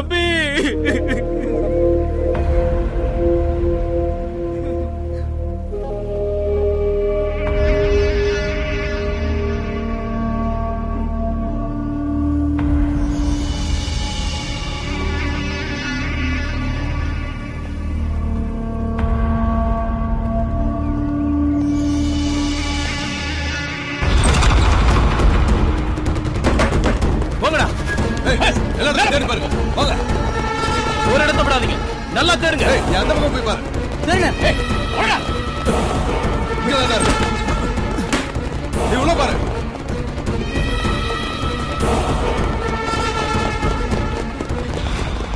தம்பி. ஒரு இடத்த விடாதீங்க, நல்லா தேடுங்க. அந்த பக்கம் போய் பாரு. நீ உள்ள பாரு.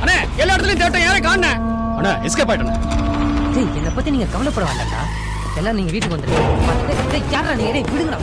அண்ணே, எல்லா இடத்துலயும் தேட்டம், யாரை காண? அண்ணா, எஸ்கேப் ஆயிட்டேன். என்னை பத்தி நீங்க கவலைப்பட வேண்டாம்டா. எல்லாம் நீங்க வீட்டுக்கு வந்துருங்க. யாரா நீ விடுங்கடா.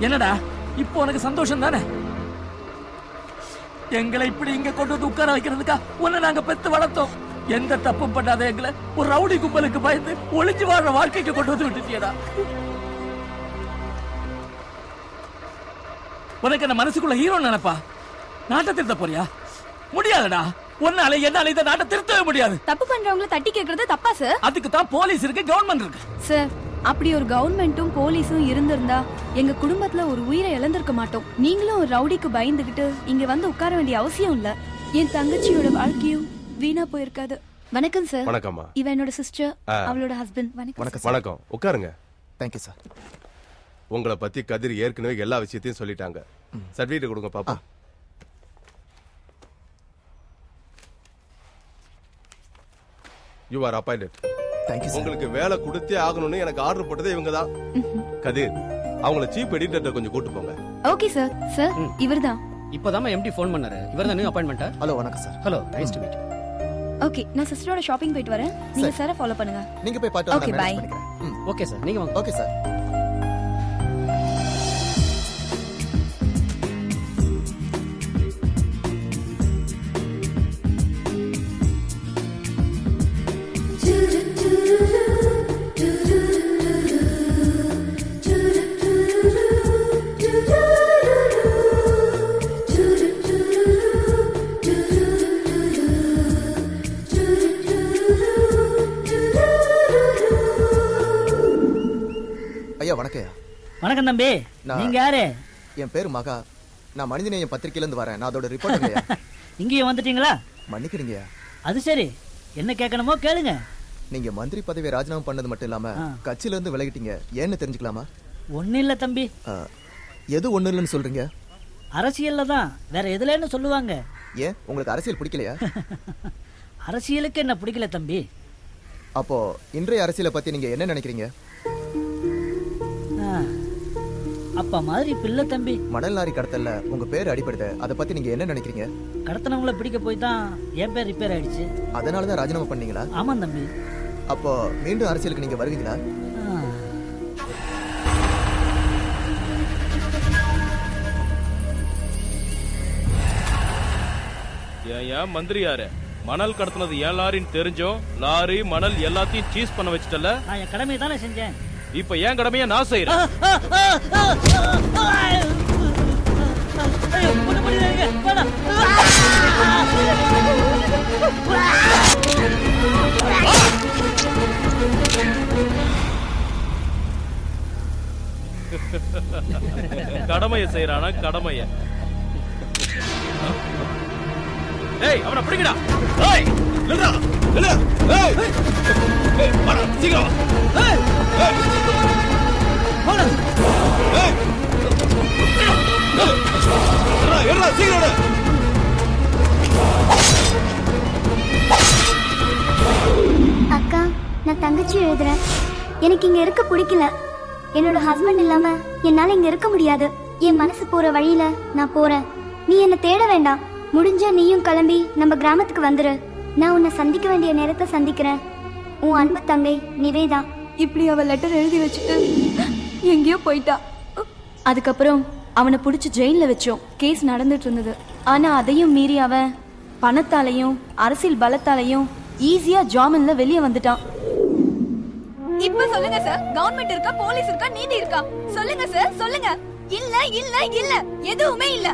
என்னடா இப்போ உனக்கு சந்தோஷம் தானே? எங்களை இப்படி இங்க கொண்டு வந்து உட்கார வைக்கிறதுக்கா உன்னை நாங்க பெத்து வளர்த்தோம். எந்த தப்பும் பண்ணாத எங்களை ஒரு ரவுடி கும்பலுக்கு பயந்து ஒளிஞ்சு வாழ வாழ்க்கைக்கு கொண்டு வந்து விட்டுட்டியடா. உனக்கு என்ன மனசுக்குள்ள ஹீரோ நினைப்பா? நாட்டை திருத்த போறியா? முடியாதுடா. உன்னால என்னால இந்த நாட்டை திருத்தவே முடியாது. தப்பு பண்றவங்களை தட்டி கேக்குறது தப்பா சார்? அதுக்கு தான் போலீஸ் இருக்கு, கவர்மெண்ட் இருக்கு சார். அப்படி ஒரு கவர்மெண்ட்டும் போலீஸும் இருந்திருந்தா எங்க குடும்பத்துல ஒரு உயிரை இழந்திருக்க மாட்டோம். நீங்களும் ஒரு ரவுடிக்கு பயந்துகிட்டு இங்க வந்து உட்கார வேண்டிய அவசியம் இல்ல. என் தங்கச்சியோட வாழ்க்கையும் வீணா போயிருக்காது. வணக்கம் சார். வணக்கம்மா. இவ என்னோட சிஸ்டர், அவளோட ஹஸ்பண்ட். வணக்கம். வணக்கம், உட்காருங்க. Thank you sir. உங்களை பத்தி கதிர் ஏற்கனவே எல்லா விஷயத்தையும் சொல்லிட்டாங்க. சர்டிபிகேட் கொடுங்க பாப்பா. You are appointed. Thank you sir. உங்களுக்கு வேலை கொடுத்தே ஆகணும்னு எனக்கு ஆர்டர் போட்டதே இவங்க தான். கதிர், அவங்கள சீப் எடிட்டர் கொஞ்சம் கூட்டு போங்க. Okay sir. சார் இவர்தான். இப்போதான் எம்டி ஃபோன் பண்ணாரு. இவர்தான் நியூ அப்பாயின்ட்மென்ட்டா? ஹலோ, வணக்கம் sir. Hello, nice to meet you. Okay, நான் சிஸ்டரோட ஷாப்பிங் போயிட்டு வரேன். நீங்க சாரை ஃபாலோ பண்ணுங்க. நீங்க போய் பாத்து Okay, bye. ஓகே சார், நீங்க வாங்க. Okay sir. ஐயா வணக்கம். வணக்கம் தம்பி. நீங்க யாரு? என் பேரு மகா. நான் மனிதநேயம் பத்திரிகையில இருந்து வரேன். நான் அதோட ரிப்போர்ட்டர் ஐயா. இங்கேயே வந்துட்டீங்களா? மன்னிக்கிறீங்க. அது சரி, என்ன கேட்கணுமோ கேளுங்க. நீங்க மந்திரி பதவியை ராஜினாமா பண்ணது மட்டும் இல்லாம கட்சியில இருந்து விலகிட்டீங்க. ஏன்னு தெரிஞ்சுக்கலாமா? ஒன்னும் இல்ல தம்பி. எது ஒண்ணு இல்லைன்னு சொல்றீங்க? அரசியல்ல தான், வேற எதுலன்னு சொல்லுவாங்க. ஏன் உங்களுக்கு அரசியல் பிடிக்கலையா? அரசியலுக்கு என்ன பிடிக்கல தம்பி. அப்போ இன்றைய அரசியலை பத்தி நீங்க என்ன நினைக்கிறீங்க? அப்பா மாதிரி பிள்ளை தம்பி. மணல் லாரி கடத்தல்ல உங்க பேர் அடிபடுது. அதை பத்தி நீங்க என்ன நினைக்கிறீங்க? கடத்தனவங்கள பிடிக்க போய் தான் என் பேர் ரிப்பேர் ஆயிடுச்சு. அதனாலதான் ராஜினாமா பண்ணீங்களா? ஆமா தம்பி. அப்போ மீண்டும் அரசியலுக்கு நீங்க வருவீங்களா? ஏன் மந்திரி யாரு? மணல் கடத்தினது ஏன் லாரின்னு தெரிஞ்சோம் லாரி மணல் எல்லாத்தையும் சீஸ் பண்ண வச்சிட்டல. நான் என் கடமையை தானே செஞ்சேன். இப்ப ஏன் கடமையை நான் செய்யறேன். கடமையை செய்யறானா? கடமைய. ஏய், அவனை பிடிக்கடா. ஏய், நில்றா. நில்லு. ஏய். ஏய், வாடா, சீக்கிரம் வா. ஏய். ஏய். வாடா. ஏய். ஏறா, ஏறா, சீக்கிரம் வாடா. அக்கா, நான் தங்கச்சி எழுதுறேன். எனக்கு இங்க இருக்க பிடிக்கல. என்னோட ஹஸ்பண்ட் இல்லாம என்னால இங்க இருக்க முடியாது. என் மனசு போற வழியில நான் போறேன். நீ என்ன தேட வேண்டாம். முடிஞ்சா நீயும் கிளம்பி நம்ம கிராமத்துக்கு வந்துரு. நான் உன்னை சந்திக்க வேண்டிய நேரத்தை சந்திக்கிறேன். உன் அன்பு தங்கை நிவேதா. இப்படி அவ லெட்டர் எழுதி வச்சுட்டு எங்கேயோ போயிட்டா. அதுக்கப்புறம் அவனை பிடிச்சி ஜெயிலில் வச்சோம். கேஸ் நடந்துட்டு இருந்தது. ஆனா அதையும் மீறி அவன் பணத்தாலையும் அரசியல் பலத்தாலையும் ஈஸியா ஜாமீன்ல வெளியே வந்துட்டான். இப்ப சொல்லுங்க சார், கவர்மெண்ட் இருக்கா, போலீஸ் இருக்கா, நீதி இருக்கா? சொல்லுங்க சார், சொல்லுங்க. இல்ல இல்ல இல்ல, எதுவுமே இல்ல.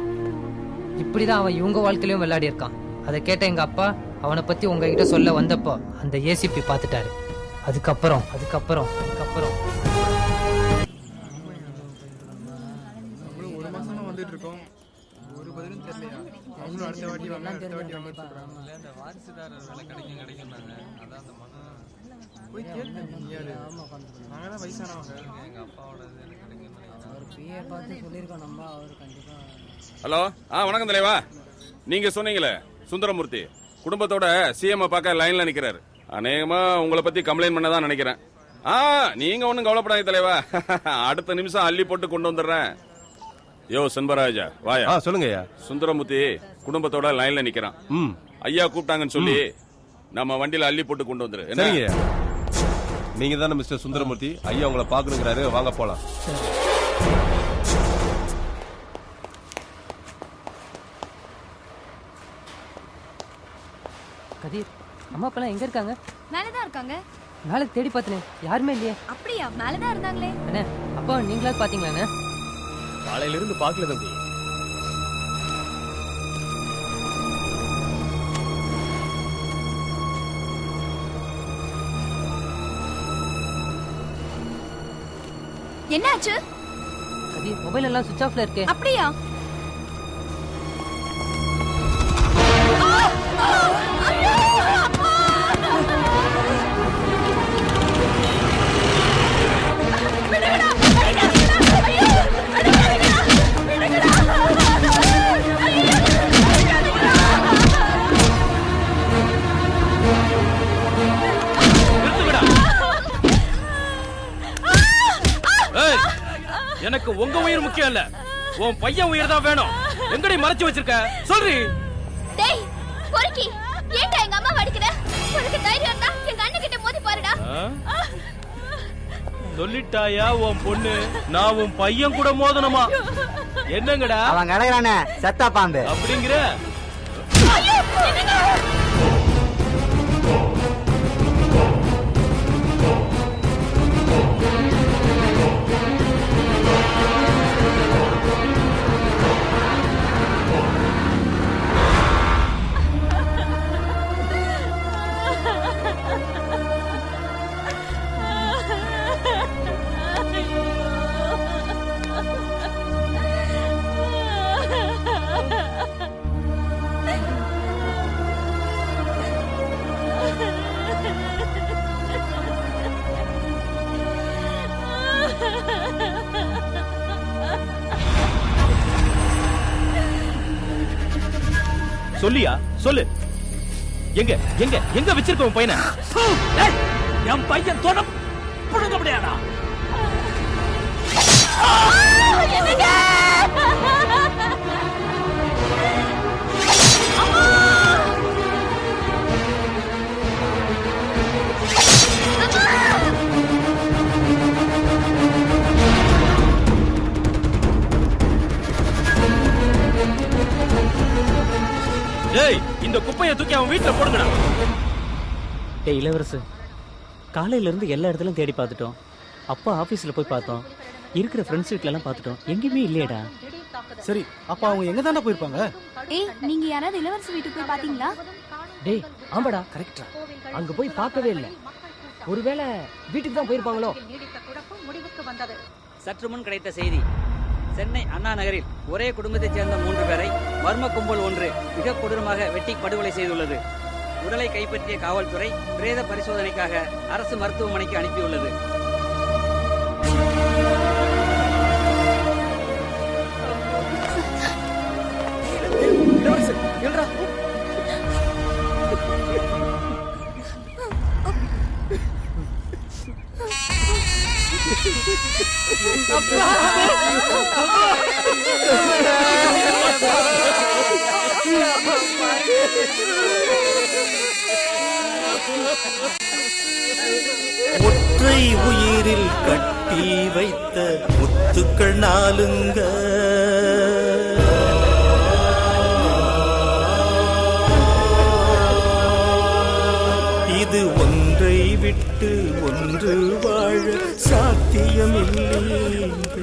இப்படிதான் அவன் இவங்க வாழ்க்கையிலும் விளையாடி இருக்கான். அதை கேட்ட எங்க அப்பா அவனை பத்தி உங்ககிட்ட சொல்ல வந்தப்போ அந்த ஏசிபி பார்த்துட்டாரு. அதுக்கப்புறம் அதுக்கப்புறம் அதுக்கப்புறம் ஒரு மாசமா வந்துட்டு இருக்கோம். ஒரு பதிலும் தெரியலையா? அவங்களும் அடுத்த வாட்டி வாங்க, அடுத்த வாட்டி வாங்க சொல்றாங்க. அந்த வாரிசுதாரர் வேலை கிடைக்கும்னாங்க. அதான் அந்த மன போய் கேளுங்க. யாரு? நாங்க தான் வயசானவங்க. எங்க அப்பாவோட கிடைக்கும். அவர் பிஏ பார்த்து சொல்லியிருக்கோம் நம்ம. அவர் கண்டிப்பா. ஹலோ, வணக்கம் தலைவா. நீங்க சொன்னீங்களே சுந்தரமூர்த்தி குடும்பத்தோட சிஎம் பார்க்க லைன்ல நிக்கிறாரு. அநேகமா உங்களை பத்தி கம்ப்ளைண்ட் பண்ணதான் நினைக்கிறேன். நீங்க ஒண்ணும் கவலைப்படாதீங்க தலைவா. அடுத்த நிமிஷம் அள்ளி போட்டு கொண்டு வந்துடுறேன். யோ செண்பராஜா வாயா. சொல்லுங்க ஐயா. சுந்தரமூர்த்தி குடும்பத்தோட லைன்ல நிக்கிறான். ஐயா கூப்பிட்டாங்கன்னு சொல்லி நம்ம வண்டியில அள்ளி போட்டு கொண்டு வந்துரு. சரிங்க. நீங்க தானே மிஸ்டர் சுந்தரமூர்த்தி? ஐயா உங்களை பாக்கணுங்கிறாரு. வாங்க போலாம். கதிர், அம்மா அப்பெல்லாம் எங்க இருக்காங்க? மேலதான் இருக்காங்க. மேல தேடி பார்த்தனே, யாருமே இல்லையே. அப்படியா? மேலதான் இருந்தாங்களே. அண்ணே, அப்பா நீங்களா பாத்தீங்களா? காலையில இருந்து பாக்கல தம்பி. என்னாச்சு? கதிர், மொபைல் எல்லாம் சுவிட்ச் ஆஃப்ல இருக்கு. அப்படியா? எனக்கு உங்க உயிர் முக்கியம் இல்ல, உன் பையன் உயிர் தான் வேணும். எங்கடி மறைச்சு வச்சிருக்க சொல்றி. டேய் பொறுக்கி, ஏன்டா எங்க அம்மா வடிக்குற? உனக்கு தைரியம் இருந்தா எங்க அண்ணன் கிட்ட மோதி பாருடா. சொல்லிட்டாயா உன் பொண்ணு? நான் உன் பையன் கூட மோதணுமா? என்னங்கடா அவன் கடக்குறானே செத்தா பாம்பு அப்படிங்கிற? சொல்லியா சொல்லு. எங்க எங்க எங்க வச்சிருக்க உன் பையனை? என் பையன் தொட புடுங்க முடியாதா? டேய், இந்த குப்பையை தூக்கி அவன் வீட்டுல போடுங்கடா. டேய் இளவரசு, காலையில இருந்து எல்லா இடத்துலயும் தேடி பார்த்துட்டோம். அப்பா ஆபீஸ்ல போய் பார்த்தோம், இருக்கிற ஃப்ரெண்ட்ஸ் வீட்ல எல்லாம் பார்த்துட்டோம், எங்கேயுமே இல்லையடா. சரி, அப்ப அவங்க எங்க தானே போயிருப்பாங்க? ஏய், நீங்க யாராவது இளவரசி வீட்டுக்கு போய் பாத்தீங்களா? டேய் ஆமாடா, கரெக்டா. அங்க போய் பார்க்கவே இல்லை. ஒருவேளை வீட்டுக்கு தான் போயிருப்பாங்களோ? சற்று முன் கிடைத்த செய்தி. சென்னை அண்ணா நகரில் ஒரே குடும்பத்தைச் சேர்ந்த 3 பேரை மர்ம கும்பல் ஒன்று மிக கொடூரமாக வெட்டி படுகொலை செய்துள்ளது. உடலை கைப்பற்றிய காவல்துறை பிரேத பரிசோதனைக்காக அரசு மருத்துவமனைக்கு அனுப்பியுள்ளது. அப்பா ஒற்றை உயிரில் கட்டி வைத்த முத்துக்கள் நாளுங்க இது ஒன்றை விட்டு ஒன்று வாழ சாத்தியமில்லைங்க.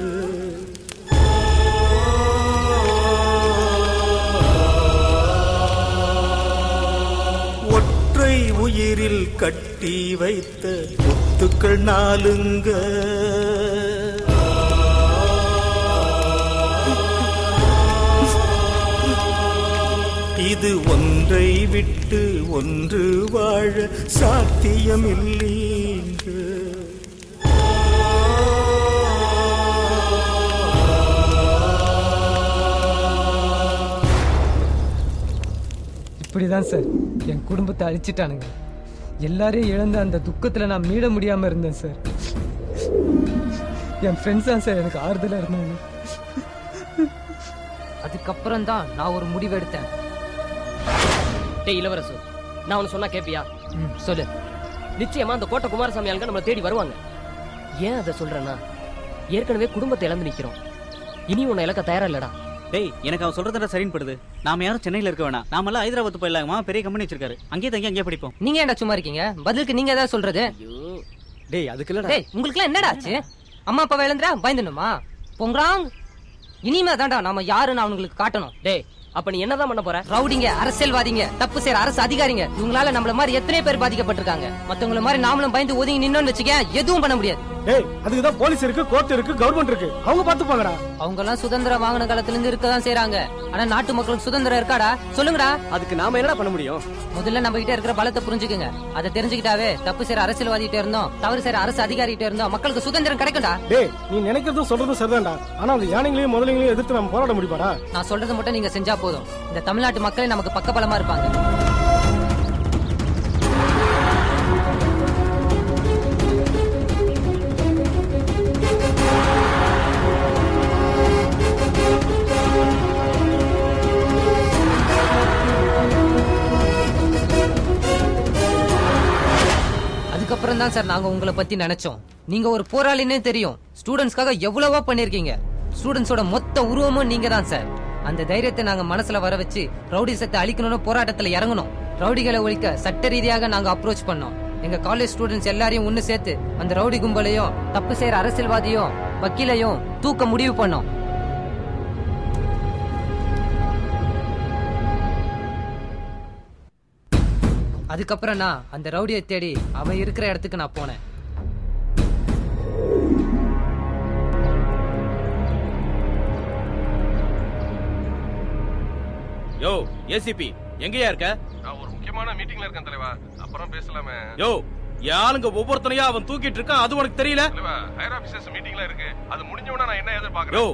ஒற்றை உயிரில் கட்டி வைத்த முத்துக்கள் நாளுங்க இது ஒன்றை விட்டு ஒன்று வாழ சாத்தியமில்லைங்க. இப்படிதான் சார் என் குடும்பத்தை அழிச்சிட்டானுங்க. எல்லாரையும் இழந்த அந்த துக்கத்துல நான் மீள முடியாம இருந்தேன் சார். என் ஃப்ரெண்ட்ஸ் தான் சார் எனக்கு ஆறுதலா இருந்தாங்க. அதுக்கப்புறம் தான் நான் ஒரு முடிவு எடுத்தேன். டேய் இளவரசு, நான் உன்னை சொன்னா கேப்பியா? சொல்லு. நிச்சயமா அந்த கோட்டை குமாரசாமி ஆளுங்க நம்மளை தேடி வருவாங்க. ஏன் அதை சொல்றேன்னா, ஏற்கனவே குடும்பத்தை இழந்து நிக்கிறோம். இனி உன்னை இழக்க தயாரா இல்லடா. டேய், எனக்கு அவன் சொல்றதுல சரின்னு படுது. நாம யாரும் சென்னையில இருக்க வேணாம். நாமெல்லாம் ஹைதராபாத் போயிடலாமா? பெரிய கம்பெனி வச்சிருக்காரு, அங்கேயே தங்கி அங்கேயே படிப்போம். நீங்க ஏன்டா சும்மா இருக்கீங்க? பதிலுக்கு நீங்க ஏதாவது சொல்றது? டேய் அதுக்கு இல்லடா. டேய் உங்களுக்கு எல்லாம் என்னடா ஆச்சு? அம்மா அப்பா இழந்துறா பயந்துணுமா? பொங்கறாங். இனிமே தான்டா நாம யாருன்னு அவங்களுக்கு காட்டணும். டேய், அப்ப நீ என்னதான் பண்ண போற? ரவுடிங்க, அரசியல்வாதிங்க, தப்பு செய்யற அரசு அதிகாரிங்க, இவங்களால நம்மள மாதிரி எத்தனை பேர் பாதிக்கப்பட்டிருக்காங்க. மத்தவங்கள மாதிரி நாமளும் பயந்து ஒதுங்கி நின்னோம்னு வச்சுக்க எதுவும் பண்ண முடியாது. டேய், அதுக்கு தான் போலீஸ் இருக்கு, கோர்ட் இருக்கு, கவர்மெண்ட் இருக்கு. அவங்க பாத்துப்பாங்கடா. அவங்க எல்லாம் சுதந்திரம் வாங்கின காலத்துல இருந்து இருக்கதான் செய்றாங்க. ஆனா நாட்டு மக்களுக்கு சுதந்திரம் இருக்காடா? சொல்லுங்கடா. அதுக்கு நாம என்னடா பண்ண முடியும்? முதல்ல நம்ம கிட்ட இருக்கிற பலத்தை புரிஞ்சுக்குங்க. அதை தெரிஞ்சுக்கிட்டாவே தப்பு செய்யற அரசியல்வாதிகிட்ட இருந்தோம், தவறு செய்யற அரசு அதிகாரிகிட்ட இருந்தோம் மக்களுக்கு சுதந்திரம் கிடைக்கும்டா. டேய், நீ நினைக்கிறதும் சொல்றதும் சரிதான்டா. ஆனா அந்த யானைகளையும் முதலைகளையும் எதிர்த்து நம்ம போராட முடியுமாடா? நான் சொல்றதை மட்டும் நீங்க செஞ்சா போதும். இந்த தமிழ்நாட்டு மக்களே நமக்கு பக்கபலமா இருப்பாங்க. அதுக்கப்புறம் தான் சார் நாங்க உங்களை பத்தி நினைச்சோம். நீங்க ஒரு போராளினே தெரியும். ஸ்டூடெண்ட்ஸ்க்காக எவ்வளவோ பண்ணிருக்கீங்க. ஸ்டூடெண்ட்ஸோட மொத்த உருவமும் நீங்க தான் சார். அந்த தைரியத்தை நாங்க மனசுல வர வச்சு ரவுடிசத்தை அழிக்கணும்னு போராட்டத்துல இறங்கணும். ரவுடிகளை ஒழிக்க சட்ட ரீதியாக நாங்க அப்ரோச் பண்ணோம். எங்க காலேஜ் ஸ்டூடெண்ட்ஸ் எல்லாரையும் ஒண்ணு சேர்த்து அந்த ரவுடி கும்பலையும் தப்பு செய்யற அரசியல்வாதியும் வக்கீலையும் தூக்க முடிவு பண்ணோம். அதுக்கப்புறம் நான் அந்த ரவுடியை தேடி அவன் இருக்கிற இடத்துக்கு நான் போனேன். யோ ஏசிபி, எங்கயா இருக்க? நான் ஒரு முக்கியமான மீட்டிங்ல இருக்கேன் தலைவா. அப்புறம் பேசலாமே. யோ, என் ஆளுங்க ஒவ்வொருத்தனையா அவன் தூக்கிட்டு இருக்கான், அது உனக்கு தெரியல? தலைவா, ஹையர் ஆபீசர்ஸ் மீட்டிங்ல இருக்கு. அது முடிஞ்ச உடனே நான் என்ன எதிர்பார்க்கறேன்? யோ,